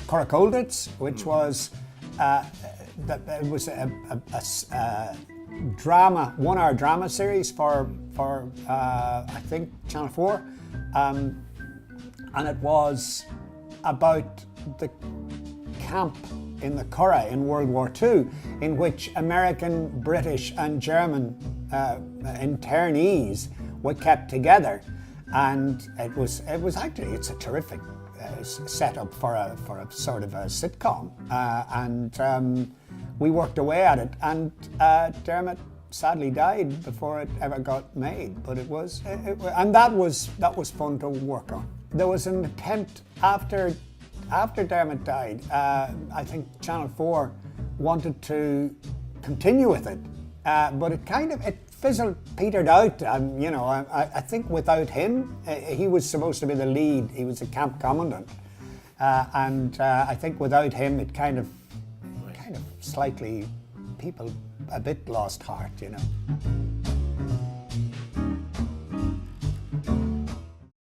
Curragh Colditz, which was it was a drama, 1 hour drama series for I think Channel 4, and it was about the camp in the Curragh in World War II, in which American, British and German internees were kept together, and it was actually, it's a terrific setup for a sort of a sitcom, and we worked away at it, and Dermot sadly died before it ever got made, but it was and that was fun to work on. There was an attempt after Dermot died. I think Channel 4 wanted to continue with it, but it fizzled, petered out. You know, I think without him, he was supposed to be the lead. He was a camp commandant, and I think without him, it kind of slightly, people a bit lost heart, you know.